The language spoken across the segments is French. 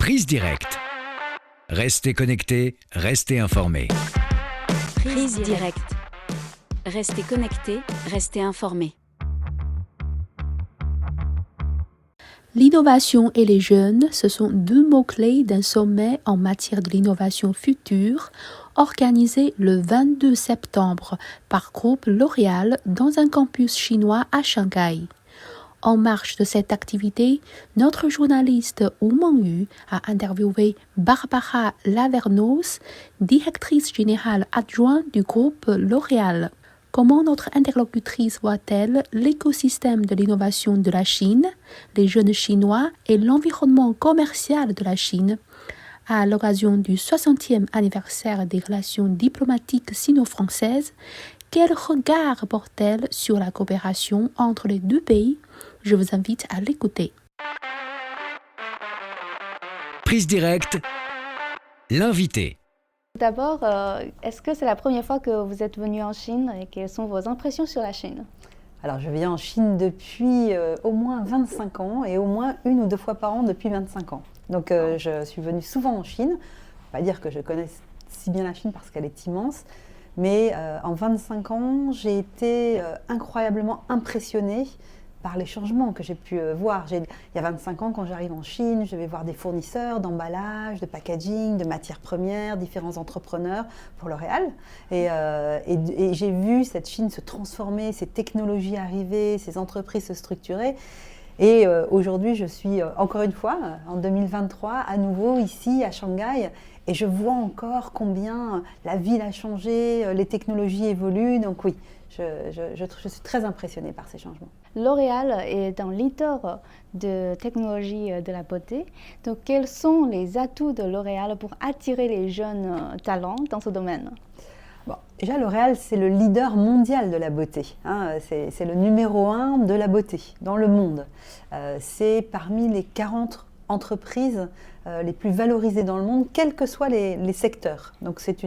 Prise directe. Restez connectés, restez informés. Prise directe. Restez connectés, restez informés. L'innovation et les jeunes, ce sont deux mots-clés d'un sommet en matière de l'innovation future organisé le 22 septembre par groupe L'Oréal dans un campus chinois à Shanghai. En marge de cette activité, notre journaliste Wu Mengyu a interviewé Barbara Lavernos, directrice générale adjointe du groupe L'Oréal. Comment notre interlocutrice voit-elle l'écosystème de l'innovation de la Chine, les jeunes Chinois et l'environnement commercial de la Chine à l'occasion du 60e anniversaire des relations diplomatiques sino-françaises? Quel regard porte-t-elle sur la coopération entre les deux pays? Je vous invite à l'écouter. Prise directe, l'invité. D'abord, est-ce que c'est la première fois que vous êtes venu en Chine et quelles sont vos impressions sur la Chine? Alors, je viens en Chine depuis au moins 25 ans et au moins une ou deux fois par an depuis 25 ans. Donc, je suis venue souvent en Chine. Je ne vais pas dire que je connais si bien la Chine parce qu'elle est immense, mais en 25 ans, j'ai été incroyablement impressionnée par les changements que j'ai pu voir. Il y a 25 ans, quand j'arrive en Chine, je vais voir des fournisseurs d'emballage, de packaging, de matières premières, différents entrepreneurs pour L'Oréal. Et j'ai vu cette Chine se transformer, ces technologies arriver, ces entreprises se structurer. Et aujourd'hui, je suis encore une fois, en 2023, à nouveau ici à Shanghai. Et je vois encore combien la ville a changé, les technologies évoluent. Donc oui, je suis très impressionnée par ces changements. L'Oréal est un leader de technologie de la beauté. Donc, quels sont les atouts de L'Oréal pour attirer les jeunes talents dans ce domaine? Bon, déjà, L'Oréal, c'est le leader mondial de la beauté. C'est le numéro 1 de la beauté dans le monde. C'est parmi les 40 entreprises les plus valorisées dans le monde, quels que soient les secteurs. Donc c'est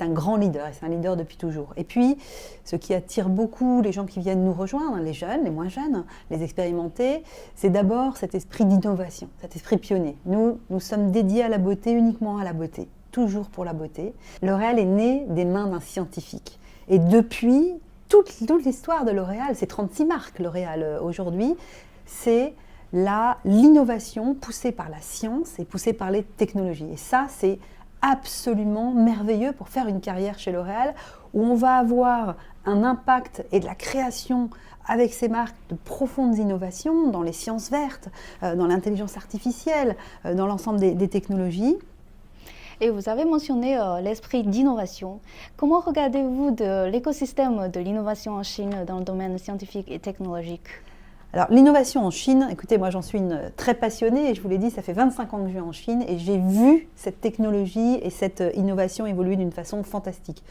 un grand leader, et c'est un leader depuis toujours. Et puis, ce qui attire beaucoup les gens qui viennent nous rejoindre, les jeunes, les moins jeunes, les expérimentés, c'est d'abord cet esprit d'innovation, cet esprit pionnier. Nous sommes dédiés à la beauté, uniquement à la beauté, toujours pour la beauté. L'Oréal est né des mains d'un scientifique. Et depuis, toute l'histoire de L'Oréal, c'est 36 marques L'Oréal aujourd'hui, c'est l'innovation poussée par la science et poussée par les technologies. Et ça, c'est absolument merveilleux pour faire une carrière chez L'Oréal, où on va avoir un impact et de la création avec ces marques de profondes innovations dans les sciences vertes, dans l'intelligence artificielle, dans l'ensemble des technologies. Et vous avez mentionné l'esprit d'innovation. Comment regardez-vous de l'écosystème de l'innovation en Chine dans le domaine scientifique et technologique? Alors, l'innovation en Chine, écoutez, moi j'en suis une très passionnée et je vous l'ai dit, ça fait 25 ans que je vis en Chine et j'ai vu cette technologie et cette innovation évoluer d'une façon fantastique.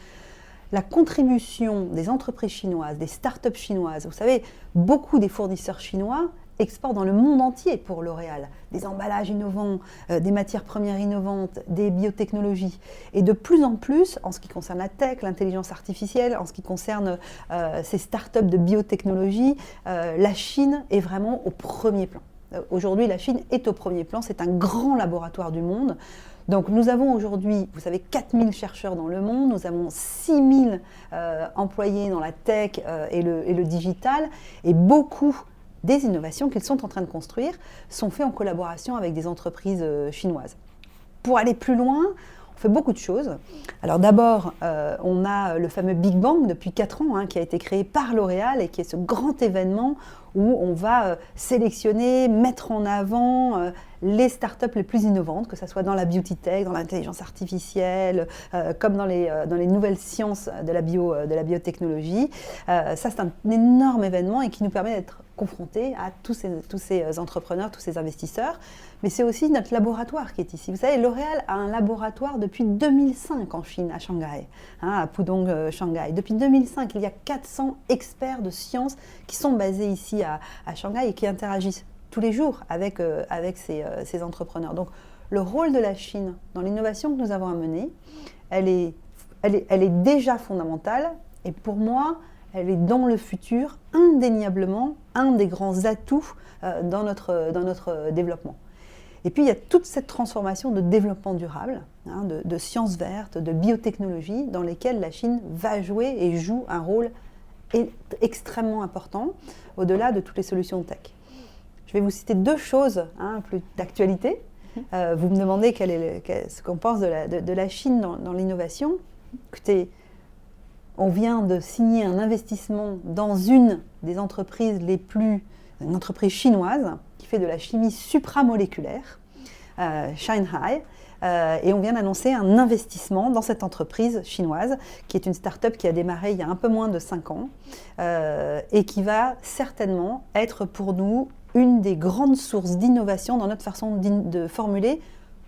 La contribution des entreprises chinoises, des startups chinoises, vous savez, beaucoup des fournisseurs chinois exportent dans le monde entier pour L'Oréal. Des emballages innovants, des matières premières innovantes, des biotechnologies. Et de plus en plus, en ce qui concerne la tech, l'intelligence artificielle, en ce qui concerne ces startups de biotechnologie, la Chine est vraiment au premier plan. Aujourd'hui, la Chine est au premier plan. C'est un grand laboratoire du monde. Donc nous avons aujourd'hui, vous savez, 4000 chercheurs dans le monde, nous avons 6000 employés dans la tech et le digital, et beaucoup des innovations qu'ils sont en train de construire sont faites en collaboration avec des entreprises chinoises. Pour aller plus loin, on fait beaucoup de choses. Alors d'abord, on a le fameux Big Bang depuis 4 ans, qui a été créé par L'Oréal et qui est ce grand événement où on va sélectionner, mettre en avant les startups les plus innovantes, que ce soit dans la beauty tech, dans l'intelligence artificielle, comme dans les nouvelles sciences de la biotechnologie. Ça, c'est un énorme événement et qui nous permet d'être confrontés à tous ces entrepreneurs, tous ces investisseurs. Mais c'est aussi notre laboratoire qui est ici. Vous savez, L'Oréal a un laboratoire depuis 2005 en Chine, à Shanghai, à Pudong, Shanghai. Depuis 2005, il y a 400 experts de sciences qui sont basés ici à Shanghai et qui interagissent tous les jours avec ces entrepreneurs. Donc, le rôle de la Chine dans l'innovation que nous avons à mener, elle est déjà fondamentale. Et pour moi, elle est dans le futur indéniablement un des grands atouts dans notre développement. Et puis il y a toute cette transformation de développement durable, de sciences vertes, de biotechnologie, dans lesquelles la Chine va jouer et joue un rôle extrêmement important, au-delà de toutes les solutions tech. Je vais vous citer deux choses plus d'actualité. Vous me demandez ce qu'on pense de la Chine dans l'innovation. Écoutez, on vient de signer un investissement dans une des entreprises une entreprise chinoise qui fait de la chimie supramoléculaire, Shanghai, et on vient d'annoncer un investissement dans cette entreprise chinoise, qui est une start-up qui a démarré il y a un peu moins de 5 ans, et qui va certainement être pour nous une des grandes sources d'innovation dans notre façon de formuler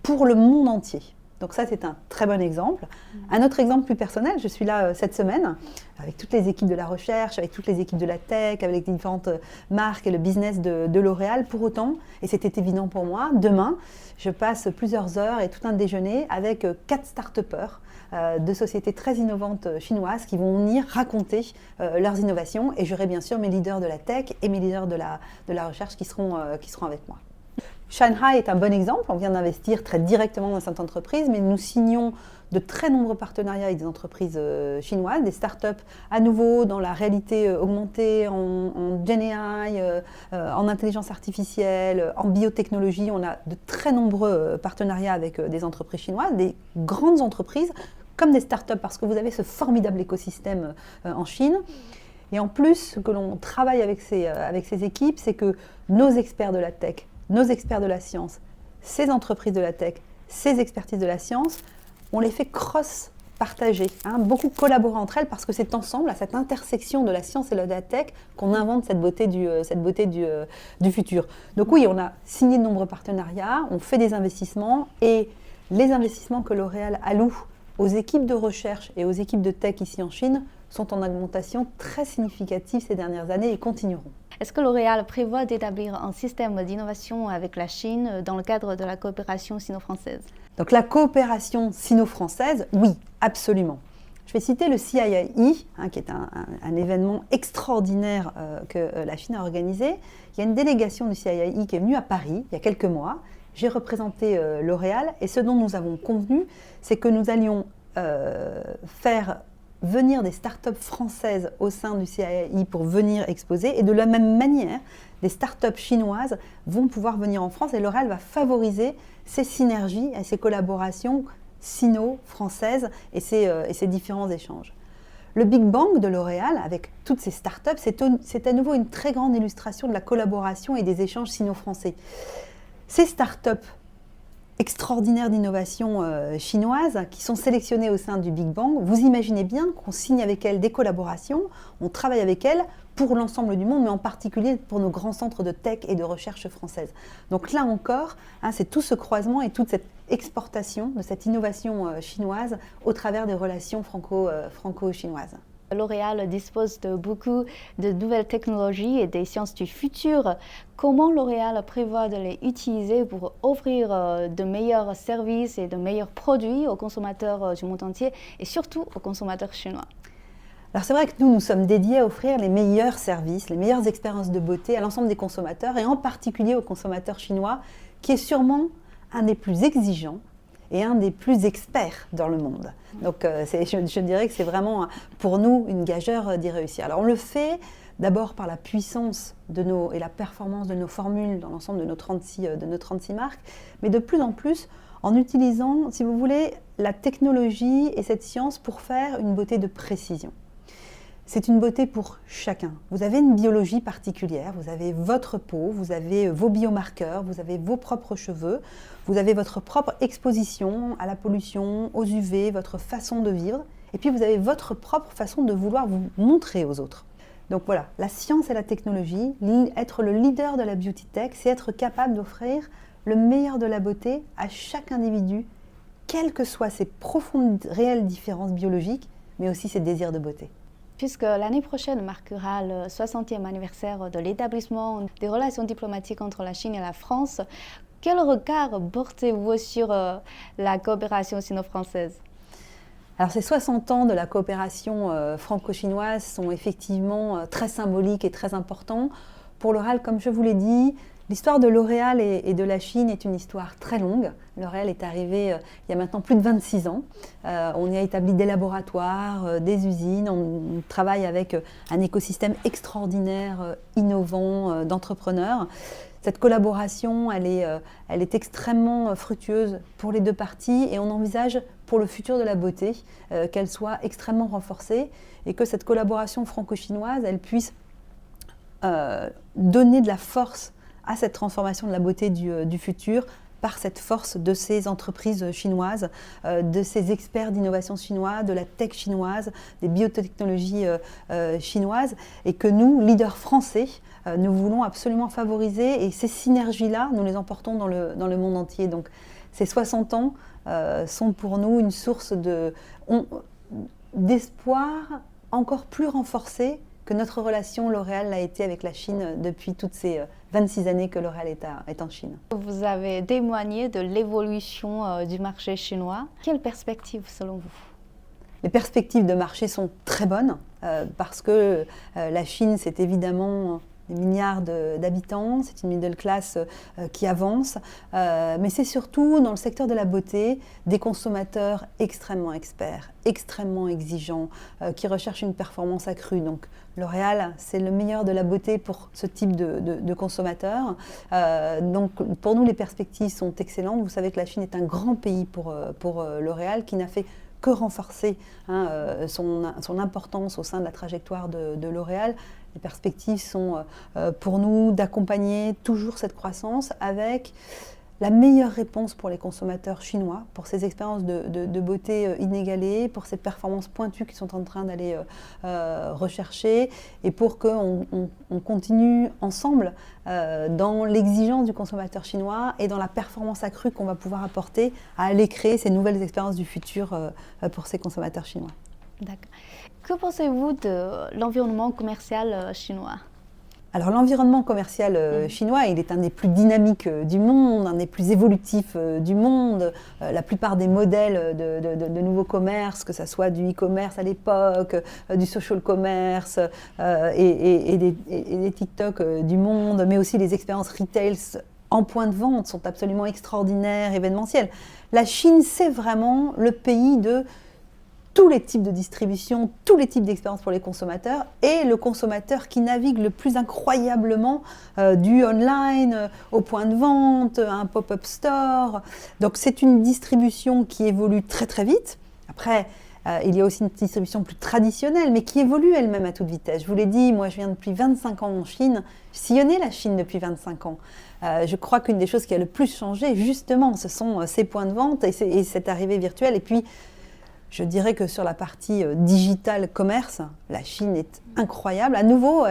pour le monde entier. Donc ça, c'est un très bon exemple. Un autre exemple plus personnel, je suis là cette semaine avec toutes les équipes de la recherche, avec toutes les équipes de la tech, avec les différentes marques et le business de L'Oréal. Pour autant, et c'était évident pour moi, demain, je passe plusieurs heures et tout un déjeuner avec 4 start-upers de sociétés très innovantes chinoises qui vont venir raconter leurs innovations. Et j'aurai bien sûr mes leaders de la tech et mes leaders de la recherche qui seront avec moi. Shanghai est un bon exemple, on vient d'investir très directement dans cette entreprise, mais nous signons de très nombreux partenariats avec des entreprises chinoises, des startups à nouveau dans la réalité augmentée, en GenAI, en intelligence artificielle, en biotechnologie. On a de très nombreux partenariats avec des entreprises chinoises, des grandes entreprises comme des startups, parce que vous avez ce formidable écosystème en Chine. Et en plus, ce que l'on travaille avec ces équipes, c'est que nos experts de la tech, nos experts de la science, ces entreprises de la tech, ces expertises de la science, on les fait cross-partager, beaucoup collaborer entre elles, parce que c'est ensemble, à cette intersection de la science et de la tech, qu'on invente cette beauté du futur. Donc oui, on a signé de nombreux partenariats, on fait des investissements, et les investissements que L'Oréal alloue aux équipes de recherche et aux équipes de tech ici en Chine sont en augmentation très significative ces dernières années et continueront. Est-ce que L'Oréal prévoit d'établir un système d'innovation avec la Chine dans le cadre de la coopération sino-française? Donc la coopération sino-française, oui, absolument. Je vais citer le CIIE, qui est un événement extraordinaire que la Chine a organisé. Il y a une délégation du CIIE qui est venue à Paris il y a quelques mois. J'ai représenté L'Oréal, et ce dont nous avons convenu, c'est que nous allions faire venir des startups françaises au sein du CIIE pour venir exposer, et de la même manière, des startups chinoises vont pouvoir venir en France, et L'Oréal va favoriser ces synergies et ces collaborations sino-françaises et ces différents échanges. Le Big Bang de L'Oréal, avec toutes ces startups, c'est à nouveau une très grande illustration de la collaboration et des échanges sino-français. Ces startups extraordinaires d'innovation chinoises qui sont sélectionnées au sein du Big Bang, vous imaginez bien qu'on signe avec elles des collaborations, on travaille avec elles pour l'ensemble du monde, mais en particulier pour nos grands centres de tech et de recherche françaises. Donc là encore, c'est tout ce croisement et toute cette exportation de cette innovation chinoise au travers des relations franco-chinoises. L'Oréal dispose de beaucoup de nouvelles technologies et des sciences du futur. Comment L'Oréal prévoit de les utiliser pour offrir de meilleurs services et de meilleurs produits aux consommateurs du monde entier, et surtout aux consommateurs chinois? Alors c'est vrai que nous sommes dédiés à offrir les meilleurs services, les meilleures expériences de beauté à l'ensemble des consommateurs, et en particulier aux consommateurs chinois, qui est sûrement un des plus exigeants et un des plus experts dans le monde. Donc je dirais que c'est vraiment pour nous une gageure d'y réussir. Alors on le fait d'abord par la puissance et la performance de nos formules dans l'ensemble de nos 36 marques, mais de plus en plus en utilisant, si vous voulez, la technologie et cette science pour faire une beauté de précision. C'est une beauté pour chacun. Vous avez une biologie particulière, vous avez votre peau, vous avez vos biomarqueurs, vous avez vos propres cheveux, vous avez votre propre exposition à la pollution, aux UV, votre façon de vivre, et puis vous avez votre propre façon de vouloir vous montrer aux autres. Donc voilà, la science et la technologie, être le leader de la beauty tech, c'est être capable d'offrir le meilleur de la beauté à chaque individu, quelles que soient ses profondes, réelles différences biologiques, mais aussi ses désirs de beauté. Puisque l'année prochaine marquera le 60e anniversaire de l'établissement des relations diplomatiques entre la Chine et la France, quel regard portez-vous sur la coopération sino-française? Alors ces 60 ans de la coopération franco-chinoise sont effectivement très symboliques et très importants. Pour L'Oréal, comme je vous l'ai dit, L'histoire de L'Oréal et de la Chine est une histoire très longue. L'Oréal est arrivé il y a maintenant plus de 26 ans. On y a établi des laboratoires, des usines. On travaille avec un écosystème extraordinaire, innovant, d'entrepreneurs. Cette collaboration, elle est extrêmement fructueuse pour les deux parties et on envisage pour le futur de la beauté qu'elle soit extrêmement renforcée et que cette collaboration franco-chinoise, elle puisse donner de la force à cette transformation de la beauté du futur par cette force de ces entreprises chinoises, de ces experts d'innovation chinois, de la tech chinoise, des biotechnologies chinoises, et que nous, leaders français, nous voulons absolument favoriser, et ces synergies-là, nous les emportons dans le monde entier. Donc ces 60 ans sont pour nous une source d'espoir encore plus renforcée que notre relation L'Oréal l'a été avec la Chine depuis toutes ces 26 années que L'Oréal est en Chine. Vous avez témoigné de l'évolution du marché chinois. Quelle perspective selon vous? Les perspectives de marché sont très bonnes parce que la Chine, c'est évidemment des milliards d'habitants, c'est une middle class qui avance, mais c'est surtout dans le secteur de la beauté des consommateurs extrêmement experts, extrêmement exigeants, qui recherchent une performance accrue. Donc L'Oréal, c'est le meilleur de la beauté pour ce type de consommateurs. Donc pour nous, les perspectives sont excellentes. Vous savez que la Chine est un grand pays pour L'Oréal qui n'a fait que renforcer son importance au sein de la trajectoire de L'Oréal. Les perspectives sont pour nous d'accompagner toujours cette croissance avec la meilleure réponse pour les consommateurs chinois, pour ces expériences de beauté inégalées, pour ces performances pointues qu'ils sont en train d'aller rechercher et pour qu'on continue ensemble dans l'exigence du consommateur chinois et dans la performance accrue qu'on va pouvoir apporter à aller créer ces nouvelles expériences du futur pour ces consommateurs chinois. D'accord. Que pensez-vous de l'environnement commercial chinois? Alors l'environnement commercial chinois, il est un des plus dynamiques du monde, un des plus évolutifs du monde. La plupart des modèles de nouveaux commerces, que ce soit du e-commerce à l'époque, du social commerce et des TikTok du monde, mais aussi les expériences retail en point de vente sont absolument extraordinaires, événementielles. La Chine, c'est vraiment le pays de tous les types de distribution, tous les types d'expériences pour les consommateurs et le consommateur qui navigue le plus incroyablement du online au point de vente, à un pop-up store. Donc c'est une distribution qui évolue très très vite. Après, il y a aussi une distribution plus traditionnelle, mais qui évolue elle-même à toute vitesse. Je vous l'ai dit, moi je viens depuis 25 ans en Chine, je sillonnais la Chine depuis 25 ans. Je crois qu'une des choses qui a le plus changé, justement, ce sont ces points de vente et cette arrivée virtuelle. Et puis, je dirais que sur la partie digital commerce, la Chine est incroyable. À nouveau,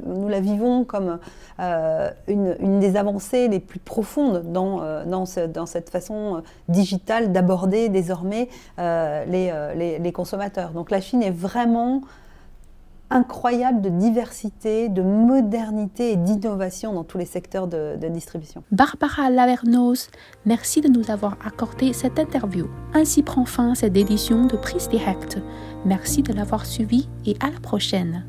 nous la vivons comme une des avancées les plus profondes dans cette façon digitale d'aborder désormais les consommateurs. Donc la Chine est vraiment incroyable de diversité, de modernité et d'innovation dans tous les secteurs de distribution. Barbara Lavernos, merci de nous avoir accordé cette interview. Ainsi prend fin cette édition de Prise Directe. Merci de l'avoir suivi et à la prochaine.